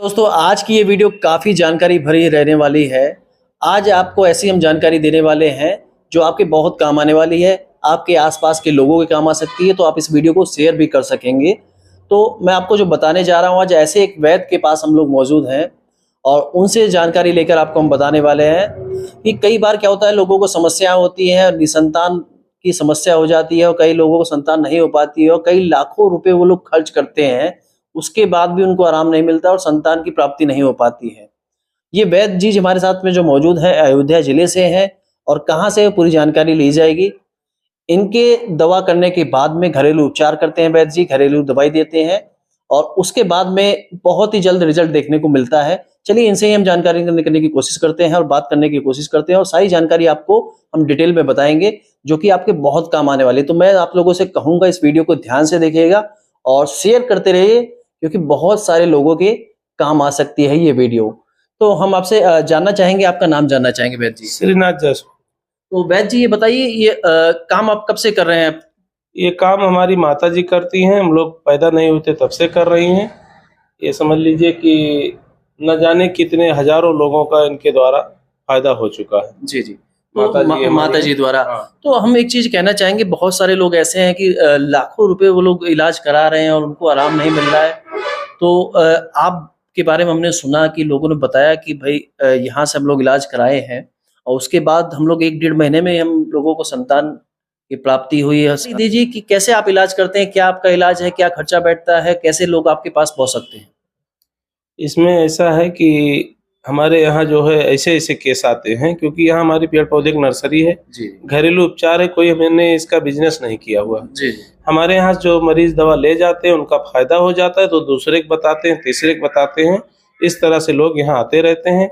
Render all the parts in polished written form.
दोस्तों आज की ये वीडियो काफ़ी जानकारी भरी रहने वाली है। आज आपको ऐसी हम जानकारी देने वाले हैं जो आपके बहुत काम आने वाली है, आपके आसपास के लोगों के काम आ सकती है, तो आप इस वीडियो को शेयर भी कर सकेंगे। तो मैं आपको जो बताने जा रहा हूँ, आज ऐसे एक वैद्य के पास हम लोग मौजूद हैं और उनसे जानकारी लेकर आपको हम बताने वाले हैं कि कई बार क्या होता है, लोगों को समस्या होती है, निसंतान की समस्या हो जाती है और कई लोगों को संतान नहीं हो पाती है और कई लाखों रुपए वो लोग खर्च करते हैं, उसके बाद भी उनको आराम नहीं मिलता और संतान की प्राप्ति नहीं हो पाती है। ये वैद्य जी हमारे साथ में जो मौजूद है अयोध्या जिले से है और कहाँ से पूरी जानकारी ली जाएगी। इनके दवा करने के बाद में घरेलू उपचार करते हैं वैद्य जी, घरेलू दवाई देते हैं और उसके बाद में बहुत ही जल्द रिजल्ट देखने को मिलता है। चलिए इनसे ही हम जानकारी करने की कोशिश करते हैं और बात करने की कोशिश करते हैं और सारी जानकारी आपको हम डिटेल में बताएंगे जो कि आपके बहुत काम आने वाली है। तो मैं आप लोगों से कहूंगा इस वीडियो को ध्यान से देखिएगा और शेयर करते रहिए क्योंकि बहुत सारे लोगों के काम आ सकती है ये वीडियो। तो हम आपसे जानना चाहेंगे, आपका नाम जानना चाहेंगे वैद्य जी। श्रीनाथ जासवाल। तो वैद्य जी ये बताइए, ये काम आप कब से कर रहे हैं? ये काम हमारी माता जी करती हैं, हम लोग पैदा नहीं होते तब से कर रही हैं। ये समझ लीजिए कि न जाने कितने हजारों लोगों का इनके द्वारा फायदा हो चुका है। जी जी। तो माता जी द्वारा। हाँ। तो हम एक चीज कहना चाहेंगे, बहुत सारे लोग ऐसे हैं कि लाखों रुपए वो लोग इलाज करा रहे हैं और उनको आराम नहीं मिल रहा है। तो आपके बारे में हमने सुना कि लोगों ने बताया कि भाई यहाँ से हम लोग इलाज कराए हैं और उसके बाद हम लोग 1-1.5 महीने में हम लोगों को संतान की प्राप्ति हुई है। दीजिए कि कैसे आप इलाज करते हैं, क्या आपका इलाज है, क्या खर्चा बैठता है, कैसे लोग आपके पास पहुंच सकते हैं? इसमें ऐसा है कि हमारे यहाँ जो है ऐसे केस आते हैं, क्योंकि यहाँ हमारी पेड़ पौधे की नर्सरी है जी घरेलू उपचार है, कोई हमने इसका बिजनेस नहीं किया हुआ। जी। हमारे यहाँ जो मरीज दवा ले जाते हैं उनका फायदा हो जाता है तो दूसरे को बताते हैं, तीसरे को बताते हैं, इस तरह से लोग यहाँ आते रहते हैं।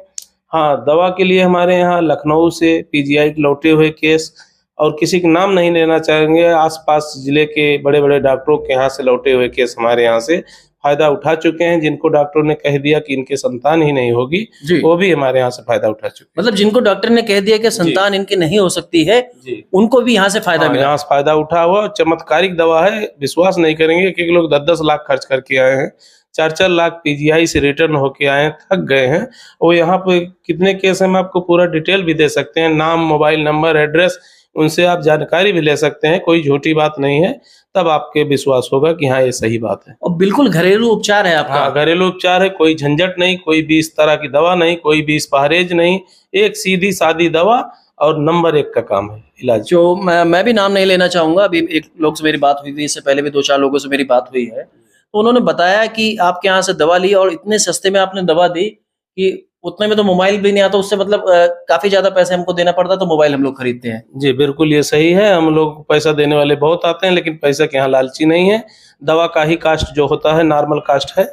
हाँ, दवा के लिए हमारे यहाँ लखनऊ से पीजीआई के लौटे हुए केस, और किसी का नाम नहीं लेना चाहेंगे, आसपास जिले के बड़े बड़े डॉक्टरों के यहाँ से लौटे हुए केस हमारे यहाँ से फायदा उठा चुके हैं। जिनको डॉक्टरों ने कह दिया कि इनके संतान ही नहीं होगी, वो भी हमारे यहाँ से फायदा उठा चुके हैं। मतलब जिनको डॉक्टर ने कह दिया कि संतान इनकी नहीं हो सकती है, उनको भी यहाँ से फायदा मिला। यहाँ से फायदा उठा हुआ। चमत्कारिक दवा है, विश्वास नहीं करेंगे कि लोग 10-10 लाख खर्च करके आए हैं, 4-4 लाख पीजीआई से रिटर्न होके आए हैं, थक गए हैं। और यहाँ पे कितने केस हैं, हम आपको पूरा डिटेल भी दे सकते हैं, नाम, मोबाइल नंबर, एड्रेस, उनसे आप जानकारी भी ले सकते हैं। कोई झूठी बात नहीं है, तब आपके विश्वास होगा कि हाँ ये सही बात है। और बिल्कुल घरेलू उपचार है आपका। हाँ, घरेलू उपचार है, कोई झंझट नहीं, कोई भी इस तरह की दवा नहीं, कोई भी इस परहेज नहीं, एक सीधी सादी दवा और नंबर 1 का काम है इलाज। जो मैं भी नाम नहीं लेना चाहूंगा, अभी एक लोग से मेरी बात हुई थी, इससे पहले भी 2-4 लोगों से मेरी बात हुई है, तो उन्होंने बताया कि आपके यहाँ से दवा ली और इतने सस्ते में आपने दवा दी कि उतने में तो मोबाइल भी नहीं आता, उससे मतलब काफी ज्यादा पैसे हमको देना पड़ता, तो मोबाइल हम लोग खरीदते हैं। जी बिल्कुल, ये सही है। हम लोग पैसा देने वाले बहुत आते हैं, लेकिन पैसा के यहाँ लालची नहीं है। दवा का ही कास्ट जो होता है नॉर्मल कास्ट है,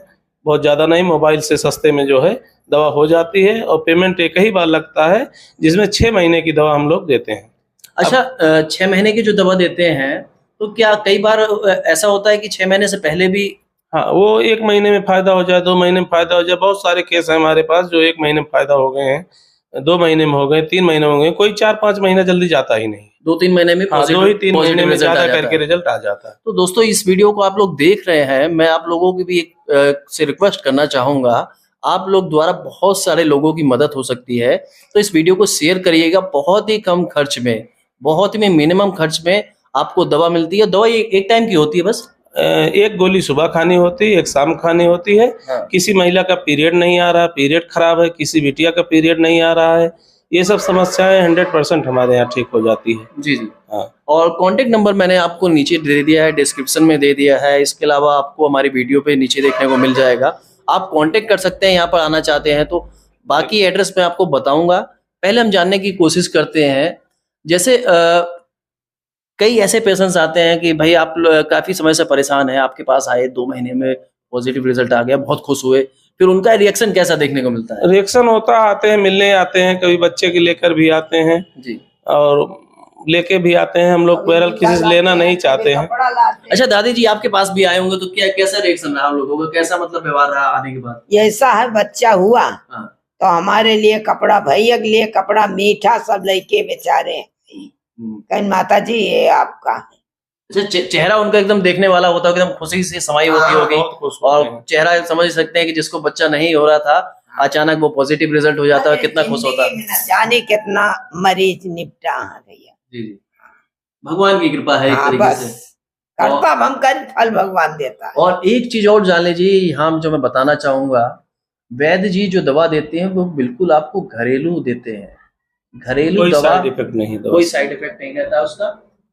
बहुत ज़्यादा नहीं, मोबाइल से सस्ते में जो है दवा हो जाती है और पेमेंट एक ही बार लगता है, जिसमें 6 महीने की दवा हम लोग देते हैं। अच्छा, 6 महीने की जो दवा देते हैं, तो क्या कई बार ऐसा होता है कि 6 महीने से पहले भी? हाँ, वो 1 महीने में फायदा हो जाए, 2 महीने में फायदा हो जाए। बहुत सारे केस हैं हमारे पास जो 1 महीने में फायदा हो गए हैं, 2 महीने में हो गए, 3 महीने में हो गए। कोई 4-5 महीना जल्दी जाता ही नहीं, 2-3 महीने में। हाँ, 2 ही 3 महीने में ज्यादा करके रिजल्ट आ जाता है। तो दोस्तों इस वीडियो को आप लोग देख रहे हैं, मैं आप लोगों की भी एक से रिक्वेस्ट करना चाहूंगा, आप लोग द्वारा बहुत सारे लोगों की मदद हो सकती है, तो इस वीडियो को शेयर करिएगा। बहुत ही कम खर्च में, बहुत ही मिनिमम खर्च में आपको दवा मिलती है। दवा एक टाइम की होती है बस, 1 गोली सुबह खानी होती है, 1 शाम खानी होती है। हाँ। किसी महिला का पीरियड नहीं आ रहा, पीरियड खराब है, किसी बिटिया का पीरियड नहीं आ रहा है, ये सब समस्याएं 100% हमारे यहाँ ठीक हो जाती है। जी जी। हाँ। और कांटेक्ट नंबर मैंने आपको नीचे दे दिया है, डिस्क्रिप्शन में दे दिया है। इसके अलावा आपको हमारी वीडियो पे नीचे देखने को मिल जाएगा, आप कांटेक्ट कर सकते हैं यहाँ पर आना चाहते हैं तो। बाकी एड्रेस मैं आपको बताऊंगा, पहले हम जानने की कोशिश करते हैं। जैसे कई ऐसे पेशेंट्स आते हैं कि भाई आप काफी समय से परेशान हैं, आपके पास आए, 2 महीने में पॉजिटिव रिजल्ट आ गया, बहुत खुश हुए, फिर उनका रिएक्शन कैसा देखने को मिलता है? रिएक्शन होता है, आते हैं, मिलने आते हैं, कभी बच्चे के लेकर भी आते हैं जी, और लेके भी आते हैं। हम लोग पैरल किसी से लेना नहीं चाहते हैं। अच्छा दादी जी आपके पास भी आए होंगे, तो क्या कैसा रिएक्शन रहा आप लोगों का, कैसा मतलब व्यवहार रहा आने के बाद? ऐसा है, बच्चा हुआ हाँ। तो हमारे लिए कपड़ा, भैया के लिए कपड़ा, मीठा, सब लड़के बेचारे कहीं माता जी ये आपका है। चेहरा उनका एकदम देखने वाला होता है, एकदम खुशी से समाई होती होगी। बहुत खुश होते और हैं। चेहरा समझ सकते हैं कि जिसको बच्चा नहीं हो रहा था, अचानक वो पॉजिटिव रिजल्ट हो जाता है, कितना खुश होता है। जिंदगी में न जाने कितना मरीज निपटा है भैया। जी जी, भगवान की कृपा है एक हाँ, तरीके बस से। कर्ता हम कर, फल भगवान देता है। और एक चीज और जान लीजिए, यहाँ जो मैं बताना चाहूंगा, वैद्य जी जो दवा देते हैं वो बिल्कुल आपको घरेलू देते हैं। घरेलू कोई दवा, साइड इफेक्ट नहीं दवा कोई से। साइड इफेक्ट नहीं रहता उसका।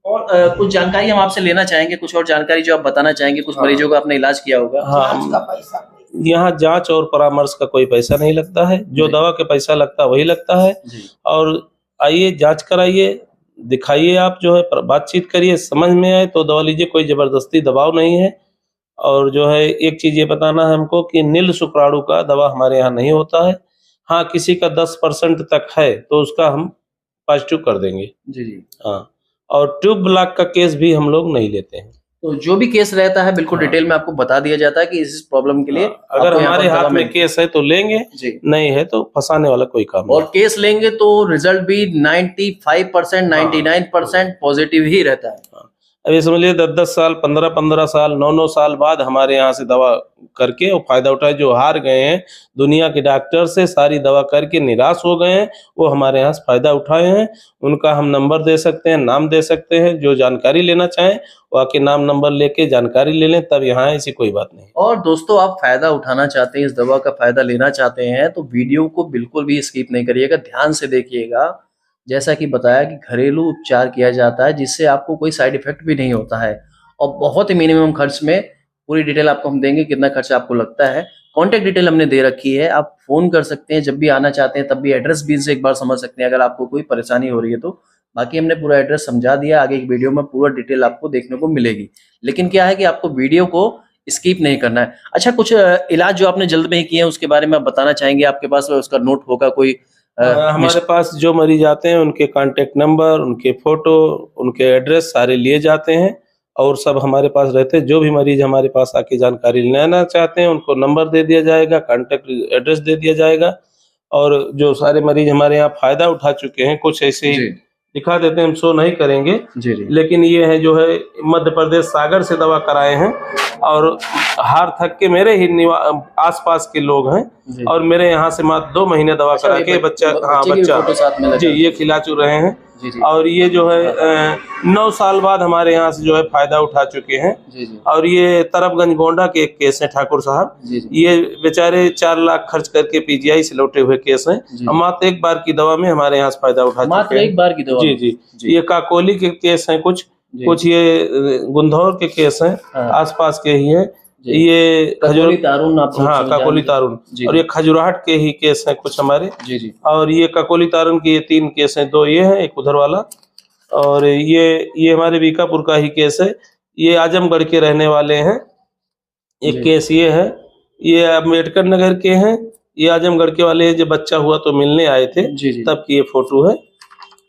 और कुछ जानकारी हम आपसे लेना चाहेंगे, कुछ और जानकारी जो आप बताना चाहेंगे। कुछ हाँ। मरीजों का आपने इलाज किया होगा। हाँ, जांच का पैसा कोई यहाँ जांच और परामर्श का कोई पैसा नहीं लगता है, जो जी। दवा के पैसा लगता है वही लगता है। जी और आइए जांच कराइए, दिखाइए, आप जो है बातचीत करिए, समझ में आए तो दवा लीजिए, कोई जबरदस्ती दबाव नहीं है। और जो है एक चीज ये बताना है हमको कि नील शुक्राणु का दवा हमारे यहाँ नहीं होता है। हाँ, किसी का 10% तक है तो उसका हम पॉजिटिव कर देंगे। जी जी। हाँ, और ट्यूब ब्लॉक का केस भी हम लोग नहीं लेते हैं। तो जो भी केस रहता है बिल्कुल हाँ। डिटेल में आपको बता दिया जाता है कि इस प्रॉब्लम के लिए अगर आपको यहाँ हमारे पर दवा हाथ में मिलती केस है तो लेंगे, जी। नहीं है तो फंसाने वाला कोई काम और नहीं। केस लेंगे तो रिजल्ट भी 95%, 99% पॉजिटिव ही रहता है। अब ये समझ लीजिए 10-10 साल, 15-15 साल, 9-9 साल बाद हमारे यहाँ से दवा करके और फायदा उठाए, जो हार गए हैं दुनिया के डॉक्टर से, सारी दवा करके निराश हो गए हैं, वो हमारे यहाँ से फायदा उठाए हैं। उनका हम नंबर दे सकते हैं, नाम दे सकते हैं। जो जानकारी लेना चाहें वो आके नाम नंबर लेके जानकारी ले लें, तब यहाँ ऐसी कोई बात नहीं। और दोस्तों, आप फायदा उठाना चाहते हैं, इस दवा का फायदा लेना चाहते हैं, तो वीडियो को बिल्कुल भी स्किप नहीं करिएगा, ध्यान से देखिएगा। जैसा कि बताया कि घरेलू उपचार किया जाता है जिससे आपको कोई साइड इफेक्ट भी नहीं होता है, और बहुत ही मिनिमम खर्च में। पूरी डिटेल आपको हम देंगे, कितना खर्च आपको लगता है। कॉन्टैक्ट डिटेल हमने दे रखी है, आप फोन कर सकते हैं जब भी आना चाहते हैं, तब भी एड्रेस भी से एक बार समझ सकते हैं अगर आपको कोई परेशानी हो रही है तो। बाकी हमने पूरा एड्रेस समझा दिया, आगे एक वीडियो में पूरा डिटेल आपको देखने को मिलेगी। लेकिन क्या है कि आपको वीडियो को स्किप नहीं करना है। अच्छा, कुछ इलाज जो आपने जल्द में ही किए हैं उसके बारे में आप बताना चाहेंगे? आपके पास उसका नोट होगा कोई? हमारे पास जो मरीज आते हैं उनके कांटेक्ट नंबर, उनके फोटो, उनके एड्रेस सारे लिए जाते हैं और सब हमारे पास रहते हैं। जो भी मरीज हमारे पास आके जानकारी लेना चाहते हैं उनको नंबर दे दिया जाएगा, कांटेक्ट एड्रेस दे दिया जाएगा। और जो सारे मरीज हमारे यहाँ फायदा उठा चुके हैं, कुछ ऐसे ही जी दिखा देते हैं, हम शो नहीं करेंगे, जी जी। लेकिन ये है जो है मध्य प्रदेश सागर से दवा कराए हैं और हार थक के मेरे ही आसपास के लोग हैं जी। और मेरे यहाँ से मात्र 2 महीने दवा करा के बच्चा, हाँ बच्चे की बच्चा, फोटो साथ में लगा जी, ये खिला चुके हैं। जी जी और ये जो है 9 साल बाद हमारे यहाँ से जो है फायदा उठा चुके हैं। जी जी और ये तरफगंज गोंडा के एक केस है ठाकुर साहब, जी जी ये बेचारे 4 लाख खर्च करके पीजीआई से लौटे हुए केस हैं। जी। हम मात्र एक बार की दवा में हमारे यहाँ से फायदा उठा मात्र चुके हैं। एक बार की दवा जी में? जी जी। ये काकोली के केस हैं, कुछ जी। कुछ ये गुंधौर के केस हैं, हाँ। आसपास के ही हैं। जी। ये काकोली तारुन आप लोग हाँ, समझ काकोली जाएंगे। तारुन, जी और ये खजुराहट के ही केस हैं कुछ हमारे। जी जी और ये काकोली तारुन के ये 3 केस हैं, 2 ये हैं, एक उधर वाला। और ये हमारे बीकापुर का ही केस है। ये आजमगढ़ के रहने वाले हैं। एक जी। केस ये है, ये अम्बेडकर नगर के हैं, ये आजमगढ़ के वाले हैं। जब बच्चा हुआ तो मिलने आए थे, जी जी तब की ये फोटो है।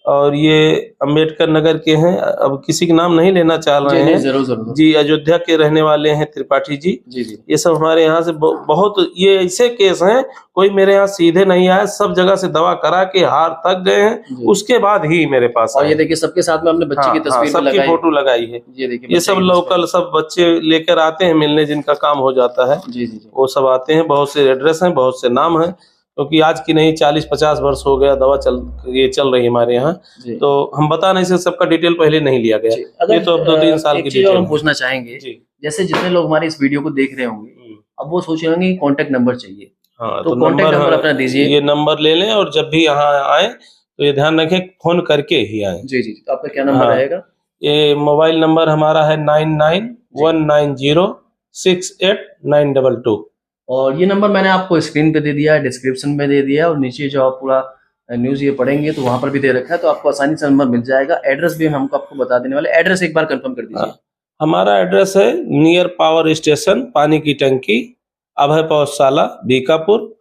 और ये अम्बेडकर नगर के हैं, अब किसी के नाम नहीं लेना चाह रहे जी नहीं, हैं जरूर जरूर। जी। अयोध्या के रहने वाले हैं त्रिपाठी जी। जी जी ये सब हमारे यहाँ से बहुत ये ऐसे केस हैं, कोई मेरे यहाँ सीधे नहीं आया, सब जगह से दवा करा के हार तक गए हैं, जी। उसके बाद ही मेरे पास और आए। ये देखिए सबके साथ में हमने बच्चे हाँ, की तस्वीर भी सबकी लगाई। फोटो लगाई है। ये देखिए ये बच्चे सब की लोकल सब बच्चे लेकर आते हैं मिलने, जिनका काम हो जाता है, तस्वीर। जी जी जी वो सब आते हैं। बहुत से एड्रेस हैं, बहुत से नाम हैं, क्योंकि आज की नहीं 40-50 वर्ष हो गया दवा चल रही है हमारे यहाँ। जी। तो हम बता नहीं सकते, सबका डिटेल पहले नहीं लिया गया। जी, अगर ये तो अब 2-3 साल एक की चीज और हम डिटेल पूछना चाहेंगे, जी। जैसे जितने लोग हमारे इस वीडियो को देख रहे होंगे, अब वो सोच रहे होंगे कॉन्टेक्ट नंबर चाहिए, हाँ, तो कॉन्टेक्ट नंबर अपना दीजिए। ये नंबर ले लें और जब भी यहाँ आए तो ये ध्यान रखें फोन करके ही आए। जी जी, तो आपका क्या नंबर हाँ। रहेगा? ये मोबाइल नंबर हमारा है 9919068922। और ये नंबर मैंने आपको स्क्रीन पे दे दिया है, डिस्क्रिप्शन में दे दिया है, और नीचे जो आप पूरा न्यूज़ ये पढ़ेंगे तो वहां पर भी दे रखा है, तो आपको आसानी से नंबर मिल जाएगा। एड्रेस भी हम आपको बता देने वाले, एड्रेस एक बार कंफर्म कर दीजिए। हमारा एड्रेस है नियर पावर स्टेशन, पानी की टंकी, अभय पौधशाला, बीकापुर।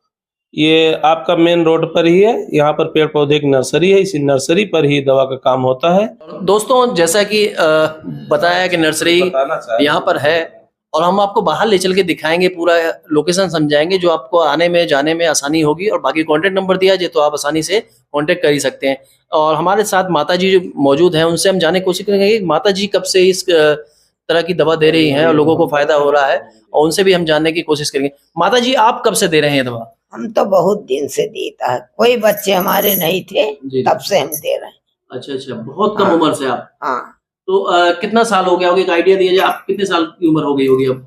ये आपका मेन रोड पर ही है। यहाँ पर पेड़ पौधे की नर्सरी है, इसी नर्सरी पर ही दवा का काम होता है। दोस्तों, जैसा कि बताया कि नर्सरी बताना चाहे यहाँ पर है, और हम आपको बाहर ले चल के दिखाएंगे, पूरा लोकेशन समझाएंगे, जो आपको आने में जाने में आसानी होगी। और बाकी कॉन्टेक्ट नंबर दिया जाए तो आप आसानी से कॉन्टेक्ट कर ही सकते हैं। और हमारे साथ माता जी जो मौजूद हैं, उनसे हम जानने की कोशिश करेंगे कि माता जी कब से इस तरह की दवा दे रही हैं और लोगों को फायदा हो रहा है, और उनसे भी हम जानने की कोशिश करेंगे। माता जी, आप कब से दे रहे हैं दवा? हम तो बहुत दिन से देता है, कोई बच्चे हमारे नहीं थे जी। तब से हम दे रहे हैं। अच्छा अच्छा, बहुत कम हाँ। उम्र से आप? हाँ, तो कितना साल हो गया होगा, एक आइडिया दिया जाए, आप कितने साल की उम्र हो गई होगी अब?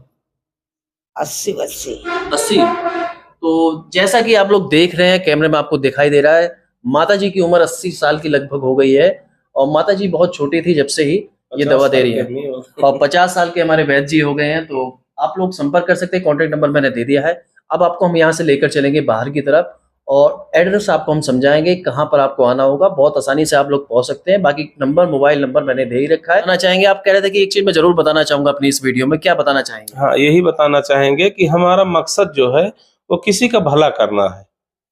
80 80। 80। तो जैसा कि आप लोग देख रहे हैं, कैमरे में आपको दिखाई दे रहा है, माता जी की उम्र 80 साल की लगभग हो गई है। और माता जी बहुत छोटी थी जब से ही ये दवा दे रही है, और 50 साल के हमारे वैद्य जी हो गए हैं। तो आप लोग संपर्क कर सकते हैं, कॉन्टेक्ट नंबर मैंने दे दिया है। अब आपको हम यहाँ से लेकर चलेंगे बाहर की तरफ, और एड्रेस आपको हम समझाएंगे कहाँ पर आपको आना होगा। बहुत आसानी से आप लोग पहुंच सकते हैं। बाकी नंबर, मोबाइल नंबर मैंने दे ही रखा है। बताना चाहेंगे, आप कह रहे थे कि एक चीज मैं जरूर बताना चाहूंगा अपनी इस वीडियो में, क्या बताना चाहेंगे? हाँ, यही बताना चाहेंगे कि हमारा मकसद जो है वो किसी का भला करना है,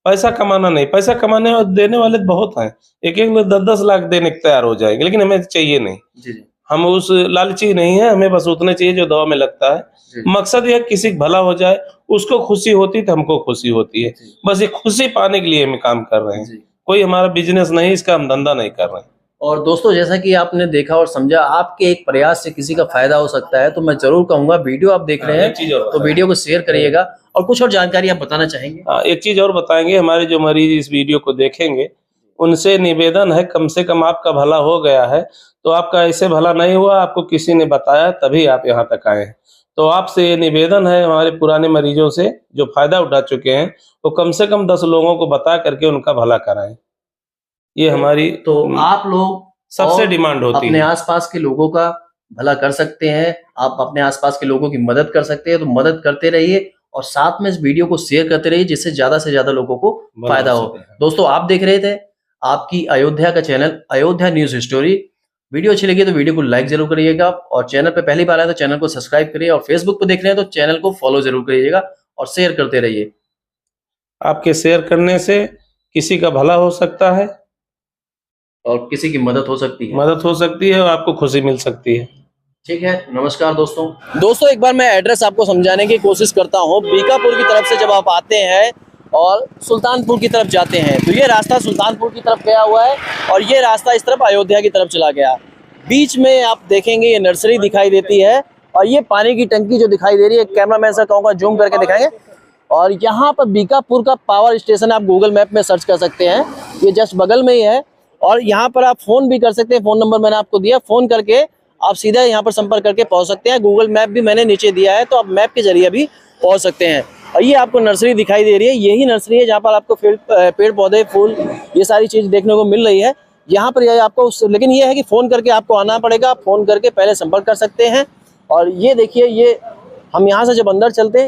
पैसा कमाना नहीं। पैसा कमाने और देने वाले बहुत हैं, एक एक लोग 10-10 लाख देने को तैयार हो जाएंगे, लेकिन हमें चाहिए नहीं। जी जी हम उस लालची नहीं है, हमें बस उतने चाहिए जो दवा में लगता है। जी। मकसद यह किसी का भला हो जाए, उसको खुशी होती तो हमको खुशी होती है। जी। बस ये खुशी पाने के लिए हम काम कर रहे हैं। जी। कोई हमारा बिजनेस नहीं, इसका हम धंधा नहीं कर रहे हैं। और दोस्तों, जैसा कि आपने देखा और समझा, आपके एक प्रयास से किसी का फायदा हो सकता है, तो मैं जरूर कहूंगा, वीडियो आप देख रहे एक चीज हैं और तो वीडियो को शेयर करिएगा। और कुछ और जानकारी आप बताना चाहेंगे? हाँ, एक चीज और बताएंगे, हमारे जो मरीज इस वीडियो को देखेंगे उनसे निवेदन है, कम से कम आपका भला हो गया है तो आपका ऐसे भला नहीं हुआ, आपको किसी ने बताया तभी आप यहाँ तक आए हैं। तो आपसे ये निवेदन है, हमारे पुराने मरीजों से जो फायदा उठा चुके हैं, वो कम से कम 10 लोगों को बता करके उनका भला कराएं। ये हमारी तो आप लोग सबसे और डिमांड होती अपने है। आसपास के लोगों का भला कर सकते हैं, आप अपने आसपास के लोगों की मदद कर सकते हैं, तो मदद करते रहिए और साथ में इस वीडियो को शेयर करते रहिए, जिससे ज्यादा से ज्यादा लोगों को भला फायदा हो हो। सके। दोस्तों, आप देख रहे थे आपकी अयोध्या का channel, Ayodhya news story. Video अच्छी लगी तो वीडियो को लाइक जरूर करिएगा, और चैनल पे पहली बार आए तो चैनल को सब्सक्राइब करिए, और फेसबुक पे देख रहे हैं तो चैनल को फॉलो जरूर करिएगा और शेयर करते रहिए। आपके शेयर करने से किसी का भला हो सकता है, और किसी की मदद हो सकती है, मदद हो सकती है और आपको खुशी मिल सकती है। ठीक है। नमस्कार दोस्तों, एक बार मैं एड्रेस आपको समझाने की कोशिश करता हूँ। बीकापुर की तरफ से जब आप आते हैं और सुल्तानपुर की तरफ जाते हैं, तो ये रास्ता सुल्तानपुर की तरफ गया हुआ है, और ये रास्ता इस तरफ अयोध्या की तरफ चला गया। बीच में आप देखेंगे ये नर्सरी दिखाई देती है, और ये पानी की टंकी जो दिखाई दे रही है, कैमरामैन से कहूँगा जूम करके दिखाएंगे। और यहाँ पर बीकापुर का पावर स्टेशन आप गूगल मैप में सर्च कर सकते हैं, ये जस्ट बगल में ही है। और यहाँ पर आप फोन भी कर सकते हैं, फोन नंबर मैंने आपको दिया, फोन करके आप सीधा यहाँ पर संपर्क करके पहुँच सकते हैं। गूगल मैप भी मैंने नीचे दिया है, तो आप मैप के जरिए भी पहुँच सकते हैं। और ये आपको नर्सरी दिखाई दे रही है, यही नर्सरी है जहाँ पर आपको पेड़ पौधे, फूल, ये सारी चीज़ देखने को मिल रही है यहाँ पर। यह आपको, लेकिन ये है कि फ़ोन करके आपको आना पड़ेगा, फ़ोन करके पहले संपर्क कर सकते हैं। और ये देखिए, ये हम यहाँ से जब अंदर चलते हैं